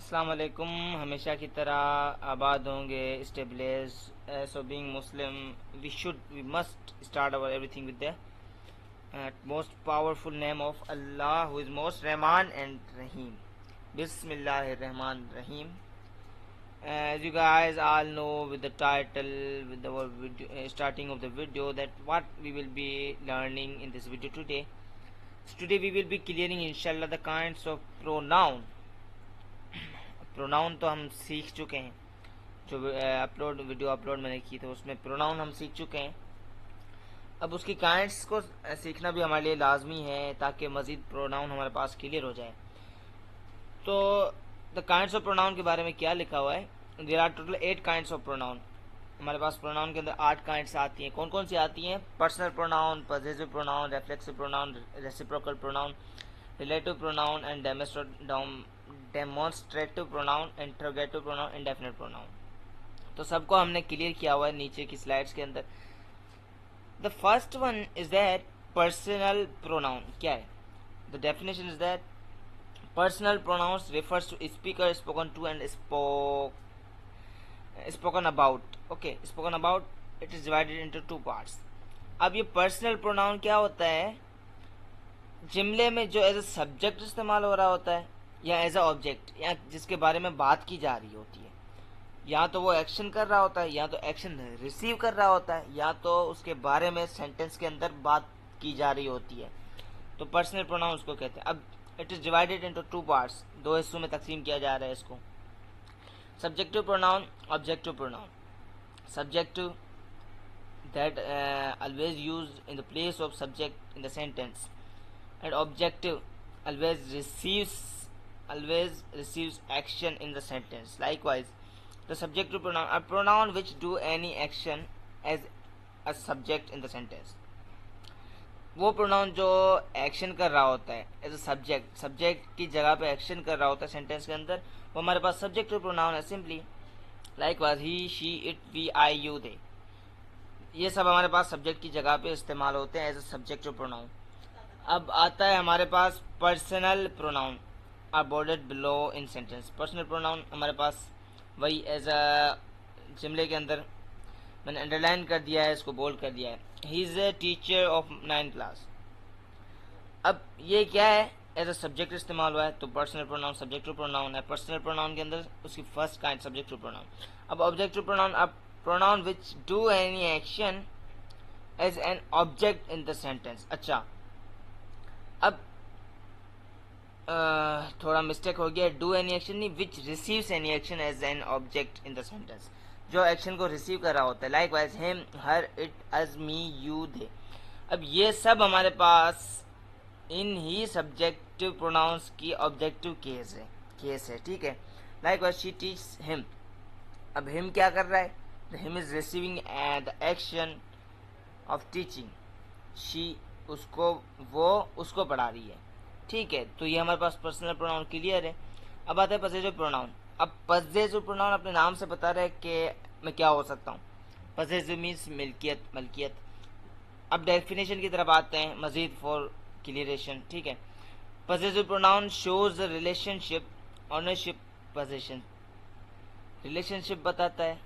अस्सलाम वालेकुम। हमेशा की तरह आबाद होंगे, स्टेबलेस। So being Muslim we must start our everything with the most powerful name of Allah, who is most Rahman and Rahim. Bismillahir Rahman Rahim. As you guys all know, with the title, with the video, starting of the video, that what we will be learning in this video today. So today we will be clearing, inshallah, the kinds of pronoun. Pronoun तो हम सीख चुके हैं, जो video upload मैंने की थी उसमें प्रोनाउन हम सीख चुके हैं। अब उसकी काइंड्स को सीखना भी हमारे लिए लाजमी है ताकि मज़ीद प्रोनाउन हमारे पास क्लियर हो जाए। तो द काइंड्स ऑफ प्रोनाउन के बारे में क्या लिखा हुआ है? There are total 8 kinds of pronoun. हमारे पास प्रोनाउन के अंदर 8 काइंड्स आती हैं। कौन कौन सी आती हैं? Personal pronoun, possessive pronoun, reflexive pronoun, reciprocal pronoun, relative pronoun and demonstrative pronoun, interrogative pronoun, indefinite pronoun. तो सबको हमने क्लियर किया हुआ है नीचे की स्लाइड्स के अंदर। The first one is that personal pronoun क्या है? The definition is that personal pronouns refers to speaker, spoken to and spoken about. Okay, spoken about it is divided into 2 parts. अब ये पर्सनल प्रोनाउन क्या होता है? जुमले में जो एज ए सब्जेक्ट इस्तेमाल हो रहा होता है या एज अ ऑब्जेक्ट, या जिसके बारे में बात की जा रही होती है, या तो वो एक्शन कर रहा होता है, या तो एक्शन रिसीव कर रहा होता है, या तो उसके बारे में सेंटेंस के अंदर बात की जा रही होती है, तो पर्सनल प्रोनाउन उसको कहते हैं। अब it is divided into 2 parts, 2 हिस्सों में तकसीम किया जा रहा है इसको। Subjective pronoun, objective pronoun. Subjective that always used in the place of subject in the sentence, and objective always receives action in the sentence. Likewise, the subjective pronoun, a pronoun which do any action as a subject in the sentence. वो pronoun जो action कर रहा होता है as a subject, subject की जगह पे action कर रहा होता है सेंटेंस के अंदर, वो हमारे पास सब्जेक्टिव प्रोनाउन है simply. Likewise he, she, it, we, I, you, they, ये सब हमारे पास सब्जेक्ट की जगह पे इस्तेमाल होते हैं एज अ सब्जेक्टिव प्रोनाउन। अब आता है हमारे पास personal pronoun are bordered below in sentence. Personal pronoun हमारे पास वही एज अ जुमले के अंदर मैंने अंडरलाइन कर दिया है, इसको बोल्ड कर दिया है। He is a teacher of 9th class. अब ये क्या है? एज अ सब्जेक्ट इस्तेमाल हुआ है, तो पर्सनल प्रोनाउन सब्जेक्टिव प्रोनाउन है। पर्सनल प्रोनाउन के अंदर उसकी फर्स्ट काइंड सब्जेक्टिव प्रोनाउन। अब ऑब्जेक्टिव प्रोनाउन, अब pronoun which do any action as an object in the sentence. अच्छा, अब थोड़ा मिस्टेक हो गया, डू एनी एक्शन नहीं, which receives any action as an object in the sentence, जो action को रिसीव कर रहा होता है। Likewise him, her, it, us, me, you, they. अब ये सब हमारे पास इन ही सब्जेक्टिव प्रोनाउंस की ऑब्जेक्टिव केस है, ठीक है। Likewise she teach him. अब हिम क्या कर रहा है? Him is receiving the action of teaching. She उसको पढ़ा रही है, ठीक है। तो ये हमारे पास पर्सनल प्रोनाउन क्लियर है। अब आता है पॉसेसिव प्रोनाउन। अब पॉसेसिव प्रोनाउन अपने नाम से बता रहे हैं कि मैं क्या हो सकता हूँ। पॉसेसिव मीन्स मलकियत। अब डेफिनेशन की तरफ आते हैं मजीद फॉर क्लियरेशन, ठीक है। Possessive pronoun shows the relationship, ownership, position. Relationship बताता है,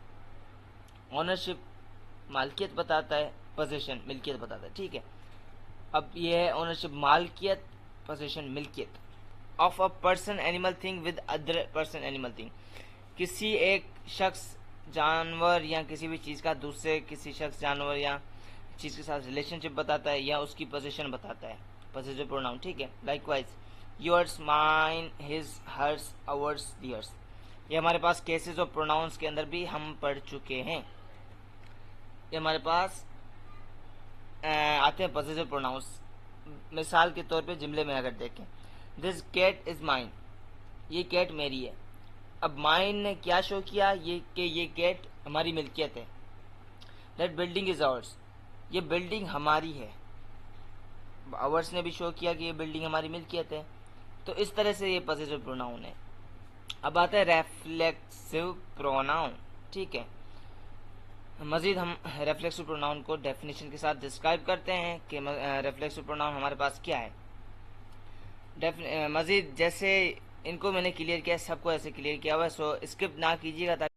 ऑनरशिप मालकियत बताता है, पोजीशन मिल्कियत बताता है, ठीक है। अब ये है ओनरशिप मालकियत, पोजीशन मिल्कियत of a person, animal, thing with other person, animal, thing. किसी एक शख्स, जानवर या किसी भी चीज़ का दूसरे किसी शख्स, जानवर या चीज़ के साथ रिलेशनशिप बताता है या उसकी पोजीशन बताता है, पोसेसिव प्रोनाउन, ठीक है। Likewise yours, mine, his, hers, ours, theirs. ये हमारे पास केसेस ऑफ प्रोनाउंस के अंदर भी हम पढ़ चुके हैं। ये हमारे पास आते हैं पॉसेसिव प्रोनाउंस। मिसाल के तौर पे जुमले में अगर देखें, दिस कैट इज माइन, ये कैट मेरी है। अब माइन ने क्या शो किया? ये कैट हमारी मिल्कियत है। दैट बिल्डिंग इज आवर्स, ये बिल्डिंग हमारी है। आवर्स ने भी शो किया कि ये बिल्डिंग हमारी मिल्कियत है। तो इस तरह से ये पॉसेसिव प्रोनाउन है। अब आता है रेफ्लेक्सिव प्रोनाउन, ठीक है। मज़ीद हम रेफ्लेक्सिव प्रोनाउन को डेफिनेशन के साथ डिस्क्राइब करते हैं कि रेफ्लेक्सिव प्रोनाउन हमारे पास क्या है। मज़ीद जैसे इनको मैंने क्लियर किया, सबको ऐसे क्लियर किया हुआ है, सो स्किप ना कीजिएगा ताकि